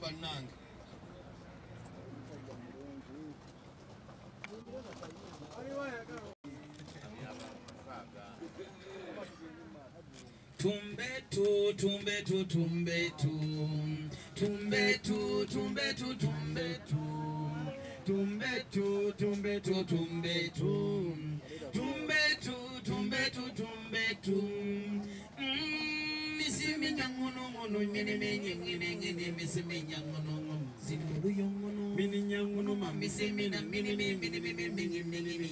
bannange. Tumbetu, tumbetu, tumbetu, tumbetu, tumbetu, tumbetu, tumbetu, tumbetu, tumbetu, tumbetu, tumbetu, tumbetu. Misimi nyangono ngono nyene nyene misimi nyangono ngono zinuru yongono mini nyangono ma misimi na mini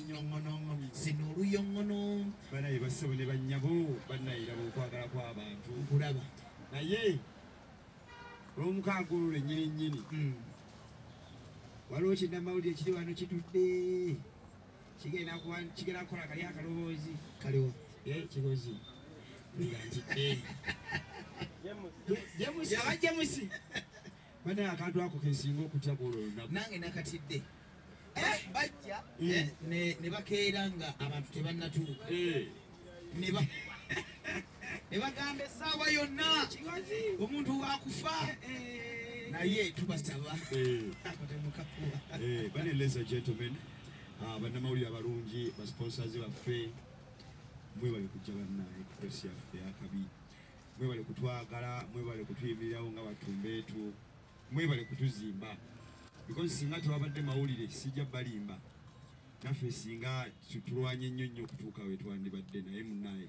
nyangono zinuru yongono bana ibasebo ne banyabo banayira bokwagala kwa abantu kulaba naye olumukagulule nyini waliwo kinamawulire kiri wano kitudde kigenda kukola kali akaloboozi kaliwo kigozi Jamusi bana akantu ako kensinga okutya bwolo lunaku nange nakatidde bajja ne bakeera nga abantu tebannatuuka ne bagamba essaawa yonna omuntu wakufa naye tubasaba bane ladies and gentlemen bannamawulire abalungi basponsors baffe mwebale kujja bannaye kupresi yaffe yakabi mwebale kutwagala mwebale kutuyimirirawo nga batumbeetu mwebale kutuzimba because singa tewabadde mawulire sijja balimba naffe singa tulwanye nnyo okutuuka we twandibadde naye munnaye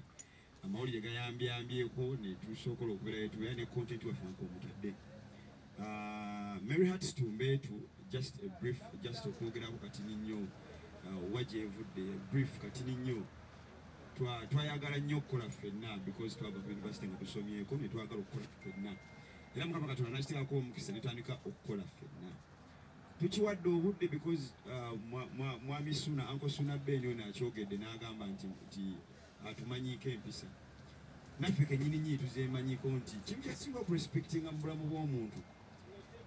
amawulire gayambyeko ne tusookola okubeerayo tubeera ne content waffe nkomutadde Mary Hearts Tumbeetu just a brief just okwogerako katini nnyo wajevudde brief katini nnyo twayagala nnyo okukola ffenna because twava ku university nga tusomyeko ne twagala okukola ffenna era mukama katonda nakiteekako omukisa ne tutandika okukola ffenna tukiwadde obudde because mwami Suna Uncle Suna Ben ono akyogedde n'agamba nti atumanyiiko empisa naffe kennyini tuzeemanyiiko nti kimu kyasinga okurespectinga mu bulamu bw'omuntu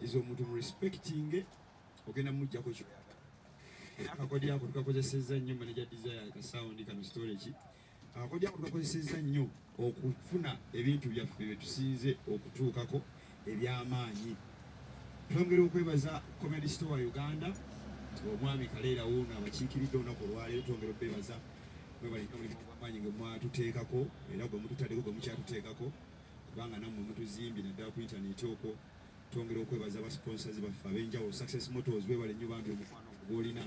izo omuntu murespectinge ogenda mujjako kyo akakodi ako tukakozesezza nnyo manager desire kasawundi kano storage akakodi ako tukakozesezza nnyo okufuna ebintu byaffe bye tusinze okutuukako ebyamaanyi twongera okwebaza Comedy Store Uganda omwami Kaleera wuuno abakiikiridde olunaku olwaleero twongera okwebaza mwebaliamaanyi nga mwatuteekako era gwe mututaddeko gwe mukyatuteekako kubanga nammwe mutuzimbye naddala ku intaneti okwo twongera okwebaza abasponsors baffe ab'enjawulo Success Motors webale nnyo bambi omukwano gwolina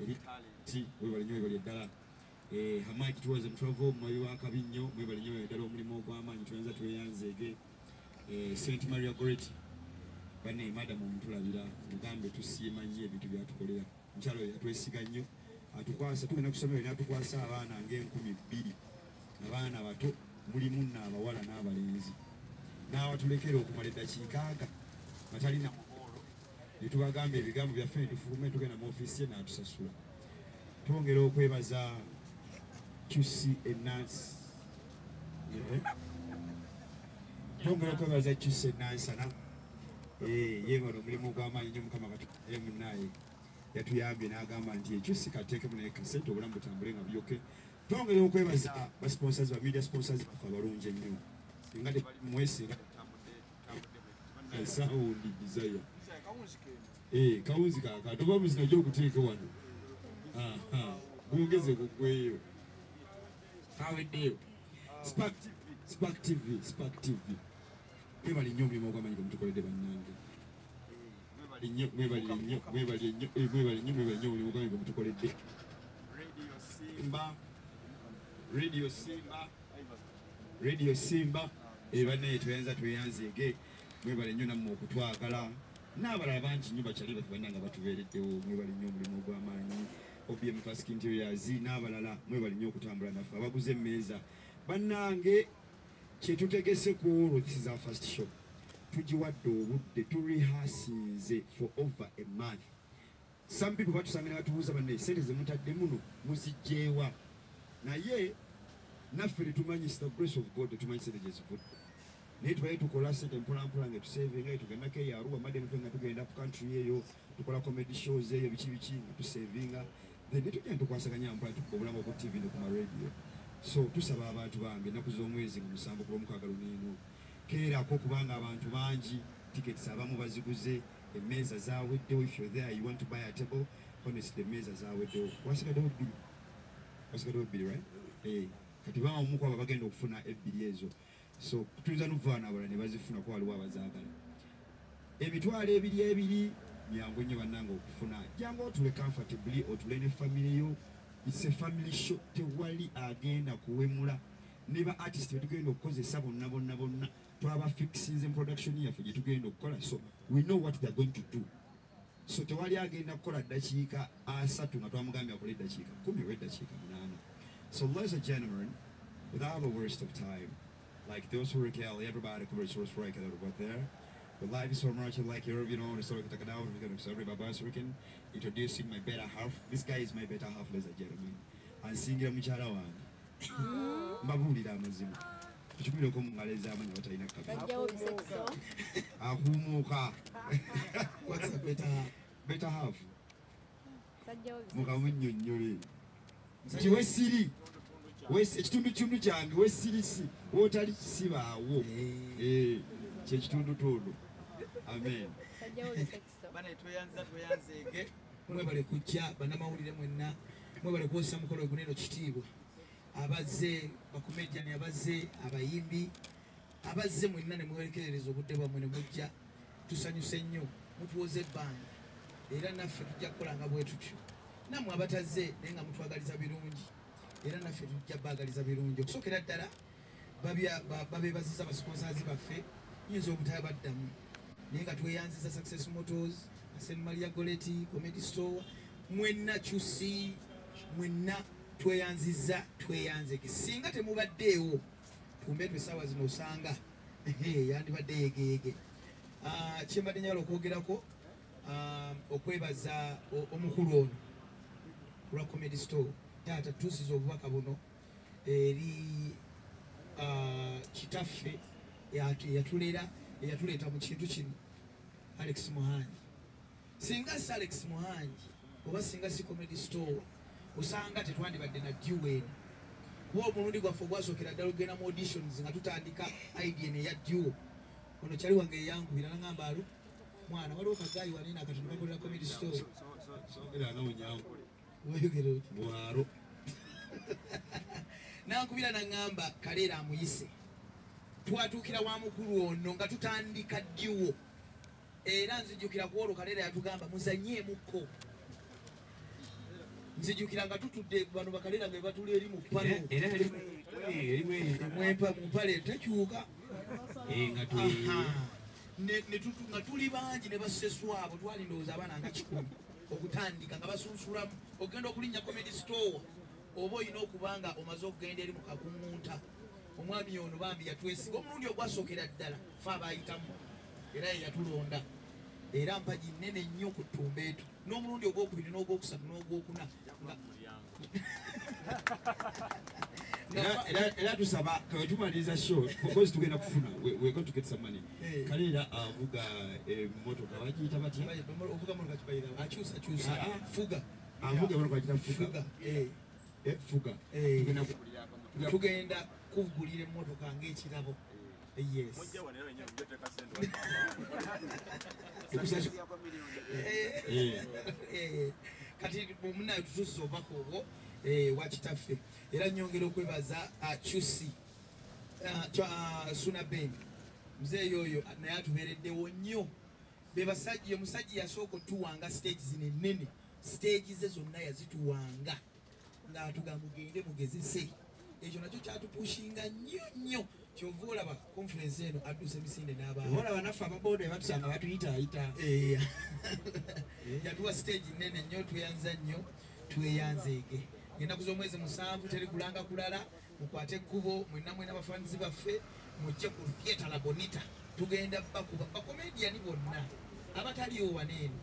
eri talenti webale nnyo webale ddala Hamaki tuwaze mutravel mwayi wa kabi nnyo webale nnyo webale ddala omulimu ogw'amaanyi tuyanza tweyanzeege St. Maria Goretti bane madam omutulabira mugambe tusiima nnyo ebintu byatukolera mukyalo yatwesiga nnyo atukwasa tugenda kusomero n'atukwasa abaana ng'enkumi 2 abaana bato mulimu n'abawala n'abalenzi n'awatulekera okumala eddakiika aga matalina muholo ne tubagamba ebigambo byaffe ne tufulume tugenda mu ofiisi ye n'atusasula twongera okwebaza QC Enance twongera okwebaza QC Enansana yebala omulimu ogw'amaanyi nnyo mukama katonda munnaye yatuyambye n'agamba nti ekyusi kateekemu naye kasente obulamu butambule nga byoke twongera okwebaza basponsors ba media sponsors baffe abalungi ennyo singa tebali mwesinga sawundi desire kawunzi kaka toba muzina gy'okuteeka wano gwongeze kugweyo kaweddeyo Spark TV mwebali nnyo omulimu ogw'amaanyi gwe mutukoledde bannange mwebali nnyo omulimu ogw'amaanyi gwe mutukoledde Radio Simba bane tuyanza tweyanzeege mwebale nnyo nammwe okutwagala n'abalala bangi nnyo bakyali bannanga batubeereddewo mwebale nnyo omulimu ogw'amaanyi OBM Classic Interiors n'abalala mwebale nnyo okutambula naffe abaguze emmeeza bannange kyetutegese ku olwo this is our first show tugiwadde obudde turehasinze for over a month some people batusanga ne batubuuza banne sente ze mutadde muno muzijjeewa naye naffe tetumanyi the grace of God tetumanyi sente gye zivudde naye tubaye tukola sente mpolampola nga tusevinga eyo tugendako eyo Arua mademutwe nga tugenda ku country eyo tukola comedy shows eyo biki nga tusevinga then netugenda tukwasaganya mpola tukka obulamu ku TV ne ku radio. So tusaba abantu bange ennaku z'omwezi nga 7 ku 16 keerako kubanga abantu bangi tickets abamu baziguze, emmeeza zaaweddewo. If you're there, you want to buy a table, honestly emmeeza zaaweddewo. Wasigaddewo bbiri, right? Kati bamuko aba bagenda okufuna ebbiri ezo. So tuyinza n'okuvaana abalala ne bazifuna ko waliwo abazaagala. Emitwalo ebiri nyangu nnyo bannange okufuna. Jangu otule comfortably, otule ne family yo. It's a family show. Tewali agenda kuwemula. Neba artist betugenda okukozesa bonna. Twaba fixings in production yaffe gye tugenda okukola. So we know what they're going to do. So tewali agenda kukola ddakiika 3 nga twamugambye akole eddakiika 10 oba eddakiika 8. So ladies and gentlemen, without a waste of time, like those who recall everybody could resource right over there. The life is so much like you're, you know, so we're going to celebrate Baba African, introducing my better half. This guy is my better half, ladies and gentlemen. And singing Michala one. Mabuli Damazim. Chukule ko mungaleza amanya batalina kabisa. Ahumuka. What's a better half? Mukamunyonyole. Nti wesiri. Ekitundu kyange wesirisi. Wotali kisibaawo. Kyekitundu. Amen. Bana tweyanzege mwebale kujja bannamawulire mwenna mwebale kwosa mukolo guneno kitiibwa abazze bakomediani abazze abayimbi abazze mwenna ne mwerekerereza obudde bwammwe ne mujja tusanyuse nnyo mutuwoze ebbanga era naffe tujja kukolanga bwe tutyo nammwe abatazze naye nga mutwagaliza birungi era naffe tujja baagaliza birungi okusookera ddala babeebaziza abasponsazi baffe yinza obutabaddamu naye nga tweyanziza Success Motors, St. Maria Goretti, Comedy Store, mwenna Chusi, mwenna tweyanzike. Singa temubaddeewo tumbetwe essaawa zino osanga yandibadde yegeege. Kyembadde njagala okwogerako okwebaza omukulu ono olwa Comedy Store. Taata tuusiza obubaka buno eri kitaffe yatuleeta mu kintu kino Alex Muhangi. Singa si Alex Muhangi oba singa si Comedy Store osanga tetwandibadde na Dewey. Kuba omulundi gwaffe ogwasookera ddala ogenda mu auditions nga tutandika idea eya Dewey. Ono kyali wange eyankubira n'agamba alo mwana waliwo kagaayi wanene akatundu kakolera Comedy Store. Wayogera oti mwaro. Nankubira n'agamba kaleera amuyise. Twatuukira wa mukulu ono nga tutandika Dewey. Era nzijukira ku olwo kaleera yatugamba muzanyeemuko. Nzijukira nga tutudde bano bakaleera nga batuli eri mu palo. Era mupale tekyuka. Nga tuli bangi ne baseswabo twalindooza abaana nga 10 okutandika nga basunsulamu ogenda okulinnya Comedy Store oba olina okubanga omaze okugenda eri mu kakungunta. Omwami ono bambi yatwesiga omulundi ogwasookera ddala fe abayitamu era yatulonda era mpagi nnene nnyo ku ttumba eto n'omulundi ogwokubiri n'ogwokusatu n'ogwokuna era tusaba kawetumaliriza show because tugenda kufuna we're going to get some money. Kaleera avuga emmotoka bagiyita batya? Ovuga motoka kibayira akyusa fuga avuga motoka bagiyita fuga. Tugenda kugulira emmotoka ng'ekirabo. Yes. Kati munayo tutuusiza obubaka obwo wakitaffe era nyongera okwebaza Chusi Suna Ben muzeeyi oyo naye atubeereddewo nnyo. Bebasajja omusajja yasooka otuwanga stage zino ennene stage ze zonna yazituwanga ng'atugamba mugende mugezese. Ekyo nakyo kyatupushinga nnyo kyova olaba conference eno adduse emisinde n'abantu olaba naffe ababoda batusanga batuyitaayita yatuwa stage nnene nnyo tweyanza nnyo tweyanzeege. Ennaku z'omwezi 7 teri kulanga kulala mukwate ekkubo mwenna abafaanizi baffe mujje ku theatre La Bonita tugenda bakuba bakomediani bonna abataliwo waneeno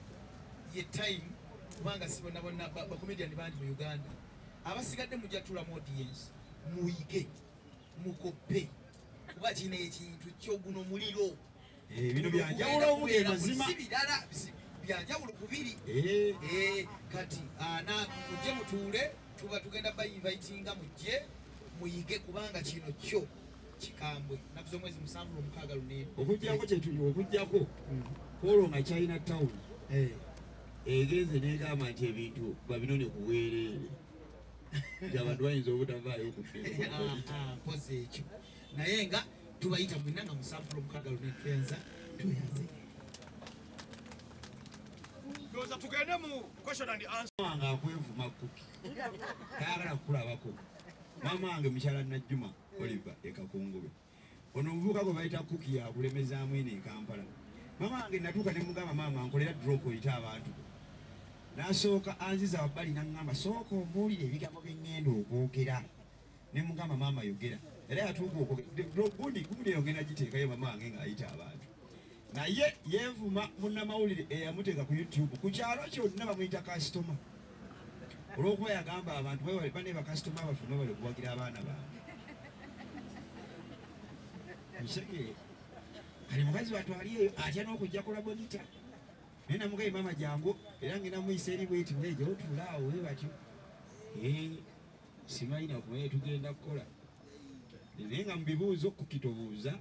ye time kubanga si bonna bakomediani bangi mu Uganda abasigadde mujja tulamu audience muyige mukope kuba kino ekintu kyoguno muliro bino byanjawulo obugenda mazima sibirala byanjawulo kubiri kati ana mujje mutuule tuba tugenda bainvitinga mujje muyige kubanga kino kyo kikambwe naku z'omwezi 7 luneeno okujjako kyetuli okujjako polo nga China Town egenze negamba nti ebintu babinone ku bwereere nti abantu bayinza obutavaayo mpozi ekyo naye nga tubayita mwina nga 7 luneeno tuyanza tugende mu question and answer wange akwevuma kuki tayagala kukulabako mama wange mukyala Najjuma Oliver ekakungube ono omuvubuka gwe bayita kuki yakulemezaamu eno Kampala mama wange natuuka ne mugamba mama nkolera drop oyite abantu n'asooka anziza wabbali n'aŋŋamba sooka ombuulire ebigambo bye ŋŋenda okwogera ne mugamba maama yogera era yatuuka okwogera gundi yogenda giteekayo mama wange ng'ayita abantu naye yeevuma munnamawulire eyamuteeka ku YouTube ku kyalo kyonna bamuyita kasitoma olw'okuba yagamba abantu bane bakasitoma baffe mwebale kuwagira abaana baabwe nsege kali mukazi watwali eyo atya n'okujja kulabonita naye namugaye maama jangu era ngenda muyisa eri bweti neja otuulaawo we batyo simalina kumaye tugenda kukola naye nga mu bibuuzo kukitobuuza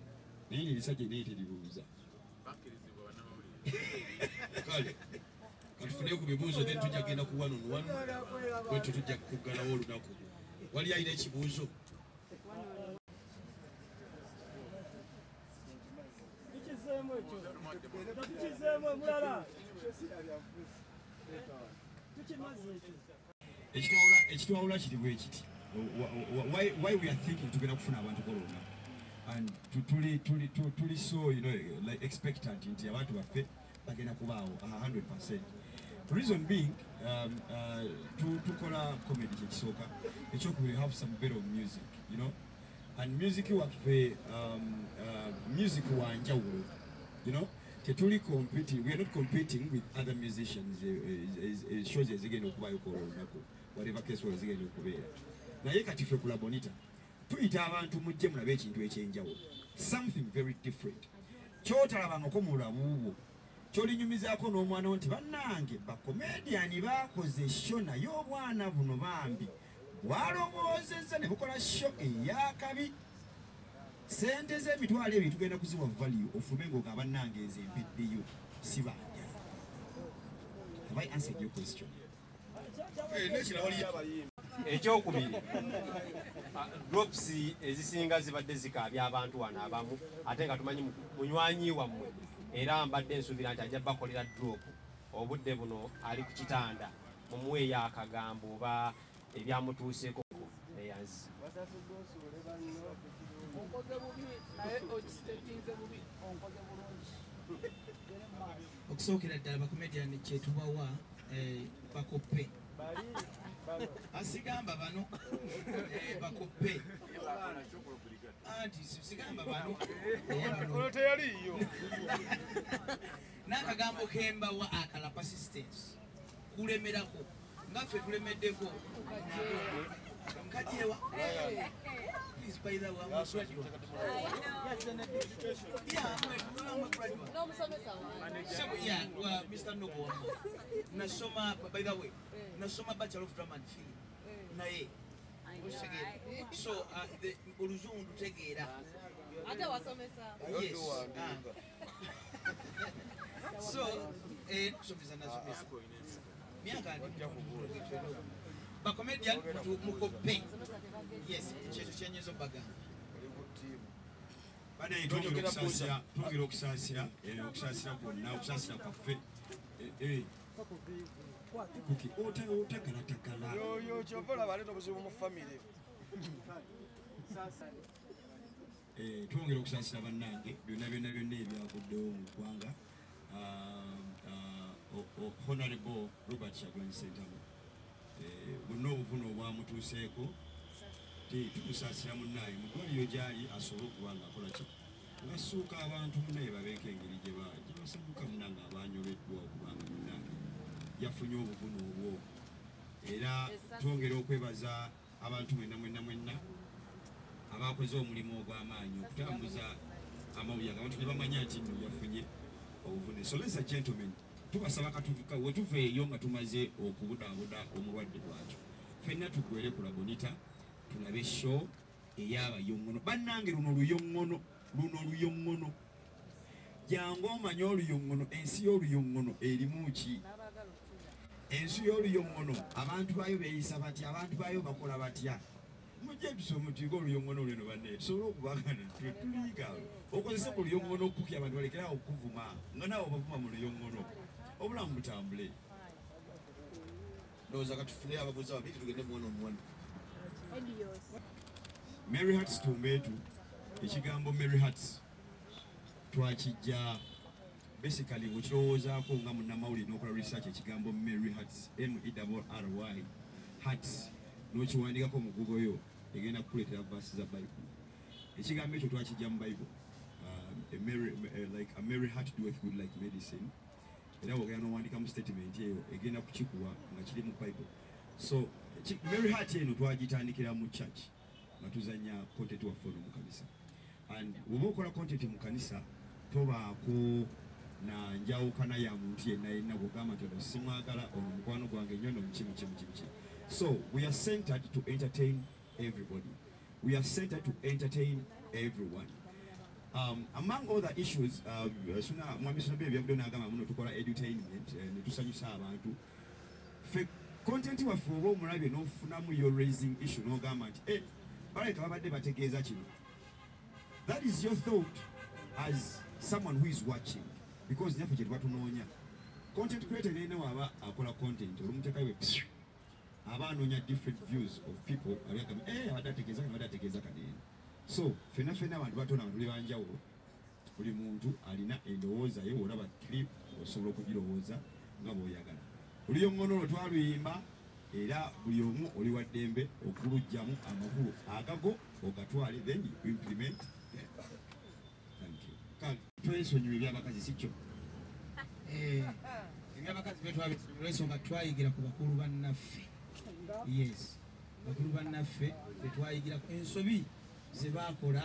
naye nebisajja naye teribuuza kale katufune ku bibuuzo then tujja kgenda ku wano bwetu tujja kuggalawo olunaku wali alina ekibuuzo ekitwawula kiri bwe kiti why we are thinking tugenda kufuna abantu kolona and tuli so like expectant nti abantu baffe bagenda kubaawo 100%. Reason being tukola comedy kyekisooka ekyokubiri have some bit of music and music waffe music wanjawulo tetuli competing, we are not competing with other musicians shows ezigenda okubaayo kola olunaku whatever case was zigenda okubeera naye kati ffe kula bonita tuyita abantu mujje mulabe ekintu ekyenjawulo something very different kyotalabangako mulabuubwo kyolinyumizaako n'omwana wo nti bannange bakomediani baakoze sho naye obwana buno bambi bwalowoozezza ne bukola sho eyakabi sente z'emitwalo ebyo tugenda kuziwa value ofume ng'oga bannange ezo empiddeyo si banja. Have I answered your question? Ekyokubiri drops ezisinga zibadde zikaabya abantu wano abamu ate nga tumanyi munywanyi wammwe era mbadde nsuubira nti ajja bakolera drop obudde buno ali ku kitanda mumuweeyo akagambo oba ebyamutuuseeko neyanzi okusookera ddala bakomediani kyetubawa bakoppe asigamba bano bakoppe anti sigamba bano teyaliyo n'akagambo kembawa akala persistence kulemerako ngaffe tulemeddeko kajewa please by the way I'm sorry yeah Mr. Nogo nasoma by the way nasoma Bachelor of Drama and Film naye so the oluzungu tegeera ate wasomesa yes so somesa nasomesa miaka bakomedian mukope yes kyekyo kyenyezo bagamba banaye twongera okusaasira kwonna okusaasira kwaffe kuki otagalatagala yoyo kyova olaba aleeta obuzibu mu famire twongera okusaasira bannange byonna ebyavuddewo mu ggwanga Honorable Robert Kyagulanyi Ssentamu bonna obuvune obwamutuuseeko tumusaasira munnaye mu ddwaliro gyali asobole okuba ng'akola ki ng'assuuka abantu munnaye babeeko engeri gye basanyuka munnange abanyoleddwa okubanga munnange yafunye obuvune obwo era twongera okwebaza abantu mwenna abakoze omulimu ogw'amaanyi okutambuza amawulire abantu ne bamanya nti nno yafunye obuvune. So ladies and gentlemen, tubasaba katuvuka wetuveeyo nga tumaze okubudaabuda omulwadde lwakyo ffenna tugwere ku Labonita tulabe show ey'abayongono bannange luno luyongono jangu omanye oluyongono ensi y'oluyongono erimu ki ensi y'oluyongono abantu baayo beeyisa batya abantu baayo bakola batya mujje tusomutiga oluyongono lweno banne tusobole okubagana tuliyiga okozese ku luyongono okukya abantu balekerawo okuvuma nga naawe obavuma mu luyongono obulamu butambule ndowooza katufune abaguzi ababiri tugende muwono omuwono Mary Hats Tumbeetu ekigambo Mary Hats twakijja basically bwekirowoozaako nga munnamawulire n'okola research ekigambo Mary Hats MERRY Hats n'okiwandiikako mu Google yo egenda kukuleetera verse za Bible ekigambo ekyo twakijja mu Bible like a merry heart doeth good like medicine era ogenda n'owandiikamu statement eyo egenda kukikuwa nga kiri mu Bible so Mary Heart eno twagitandikira mu church nga tuzanya content waffe ono mu kanisa and oba okola content mu kanisa tobaako na njawukana ya muntu yenna bw'ogamba nti ono simwagala ono mukwano gwange nnyo nomuki so we are centered to entertain everybody we are centered to entertain everyone among other issues mwami Sunabye byabudde n'agamba muno tukola edutainment ne tusanyusa abantu content waffe oba omulabye n'ofunamu your raising issue n'ogamba nti baleka babadde bategeeza kino that is your thought as someone who is watching because nyaffe kye tubatunoonya content creator nene waaba akola content olumuteekayo aba anoonya different views of people abagamba abadde ategeeza kaneene so fenna abantu batona abantu banjawulo buli muntu alina endowooza ye olaba clip osobola okugirowooza nga bw'oyagala oluyongono olwo twaluyimba era buli omu oli wa ddembe okulugyamu amakulu agago ogatwale then you implement thank you kale twesonyiwa ebyabakazi si kyo ebyabakazi betwalesonga twayigira ku bakulu bannaffe yes bakulu bannaffe betwayigira ku ensobi zebakola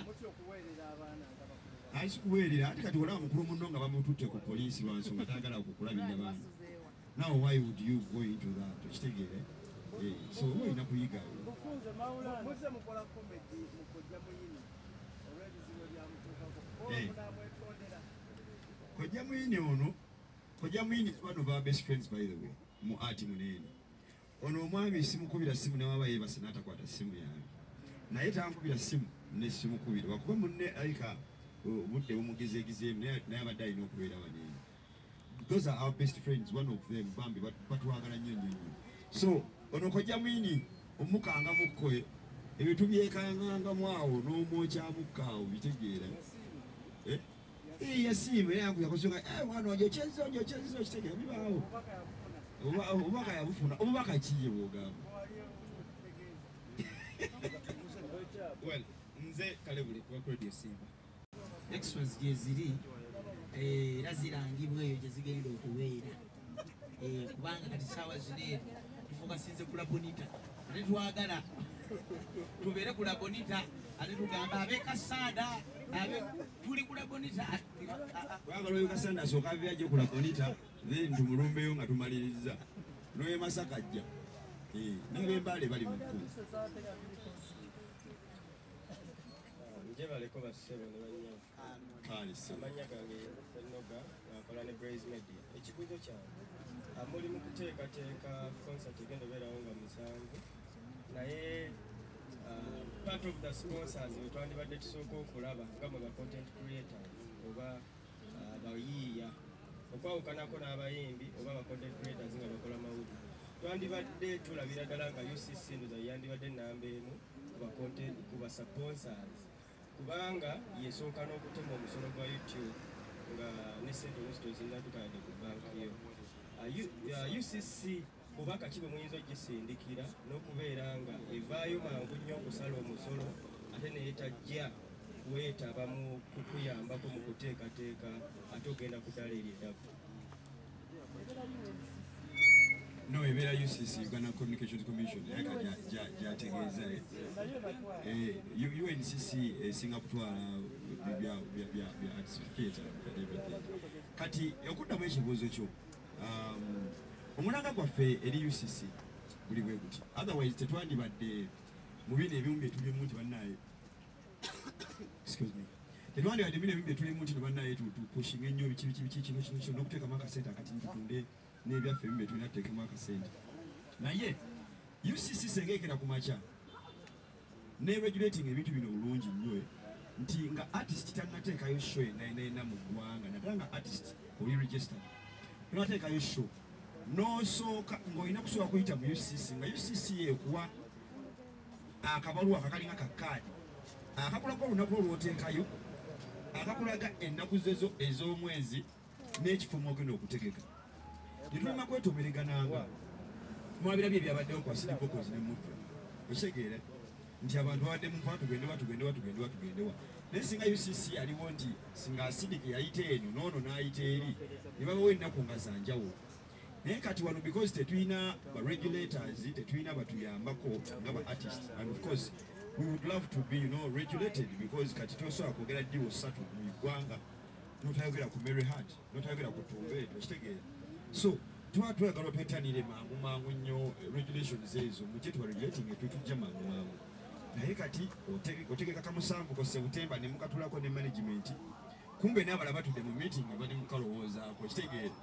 ayisikuweerera ate kati olaba mukulu munno nga bamututte ku poliisi lwansonga tagala okukulabirira baana now why would you go into that okitegeere so olina kuyiga kojja muyini ono kojja muyini is one of our best friends by the way mu ati muneene ono omwami simukubira simu nawaba yeebase n'atakwata simu yange naye tankubira simu ne simukubira wakuba munne alika obudde bumugezeegizeemu naye abadde alina okubeera waneene those are our best friends one of them bambi batwagala nnyo so ono kojja mwini omukanga mukkoye ebyo tubyekangangamu awo n'omwokyamukka awo bitegeera yasiima era yangu yakusonga mwana wange okyezza okitegeera bibaawo obubaka yabufuna obubaka kiye bwogamba well nze kale buli kuba Radio Simba extras gye ziri era zirangibwa eyo gye zigenda okubeera kubanga kati saawa zineeno tufokasinze ku labonita ate twagala tubeere ku labonita ate tugamba ab'ekasanda tuli ku labonita twagala oyo kasanda asooka ave ajje ku labonita then tumulumbeyo nga tumaliriza n'oye Masaka ajja n'ab'Embale bali mu kkubo baleko bassebo ne bannyange amanya gange Senoga akola ne Braze Media ekibuuzo kyange muli mu kuteekateeka concert egenda obeerawo nga musanvu naye part of the sponsors we twandibadde tusooka okulaba nga mwe ba content creators oba bayiiya okwawukanako n'abayimbi oba ba content creators nga bakola mawulire twandibadde tulabira ddala nga UCC ndoza yandibadde nnamba emu ku ba sponsors kubanga yesooka n'okutema omusolo gwa YouTube nga ne sente omusito zinatukaadde ku banki yo UCC bubaka ki bwe muyinza ogisindikira n'okubeera nga evaayo mangu nnyo okusala omusolo ate neetajja weetaba mu kukuyambako mu kuteekateeka ate ogenda ku ddala ery'eddavu no ebeera UCC Uganda Communications Commission yaka gyategeeza UNCC esinga kutwala bya certificate kati okuddamu ekibuuzo kyo omulanga gwaffe eri UCC buli bwe guti otherwise tetwandibadde mu bino ebimu bye tulimu nti bannaye excuse me tetwandi ati bino ebibye tulimu nti nebannaye tupushinga ennyo biki kino n'okuteekamu akasente akati ntutunde n'ebyaffe ebibye tulina tuteekemu akasente naye UCC sengeekera ku makya neregulating ebintu bino bulungi nnyo nti nga artist tannateekayo show enayinaina mu ggwanga naddala nga artist oli registered tonateekayo show n'osooka ng'olina kusooka kuyita mu UCC nga UCC ekuwa akabaluwa akakalinga kakaadi akakulaga olunaku olwoteekayo akakulaga ennaku zezo ez'omwezi n'ekifumu ogenda okutegeka netulima kwetomeregananga mwabirabyo ebyabaddewo kwa City Bokozi ne Mutwe ekitegeere nti abantu babadde mu mpaka tugendewa naye singa UCC aliwo nti singa asidike yayita eno noono n'ayita eri ne babawo ennaku nga zanjawulo naye kati wano because tetulina ba regulators tetulina batuyambako nga ba artists and of course we would love to be regulated because kati tosobola kwogera ddiwo ssatu mu ggwanga notayogera ku Mary Hart notayogera ku Tumbeeto kitegeera so tuba twagala twetanire mangu nnyo regulations ezo mukye tuba regulating etutujja mangu naye kati otegeka kamusanvu ko September ne mukatulako ne management kumbe n'abala batudde mu meeting abali mukalowoozaako kitegeera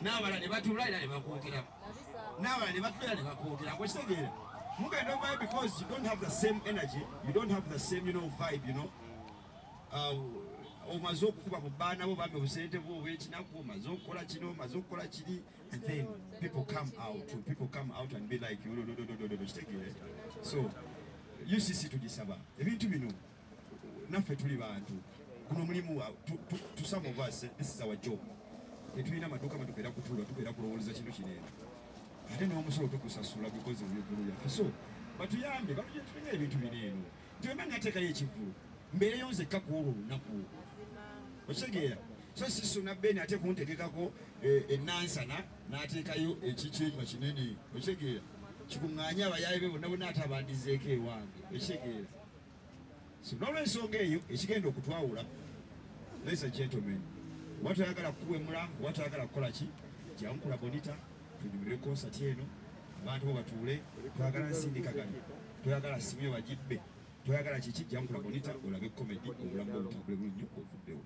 n'abala ne batula era ne bakwogera n'abala ne batula ne bakwogera kitegeera mugenda ovayo because you don't have the same energy you don't have the same vibe omaze okukuba mu baana bo bambe obusente bwo obwekinaku omaze okukola kino omaze okukola kiri and then people come out and be like kitegeere so UCC tugisaba ebintu bino naffe tuli bantu guno mulimu to some of us this is our job tetulina maduuka matubeera kutuula tubeera kulowooza kino kineeno ate n'omusolo tukusasula because ebyegulu byaffe so batuyambe tulina ebintu bineeno tiwemba ngateekayo ekivulu mbeereyo nzekka ku olwo olunaku okitegeera so sisuna beni ate kuntegekako enansana n'ateekayo ekikyekima kinene okitegeera kikuŋŋaanya abayaayi be bonna atabandizeeko ewange ekitegeera so n'olwensonga eyo ekigenda okutwawula ladies and gentlemen watayagala kuwemula watayagala kukola ki jankula bonita tunyumire concert eno abantu bo batuule twagala nsindikagano twagala simye wajibbe twagala kiki jankula bonita olabe comedy obulamu obutambule bulungi obuddewo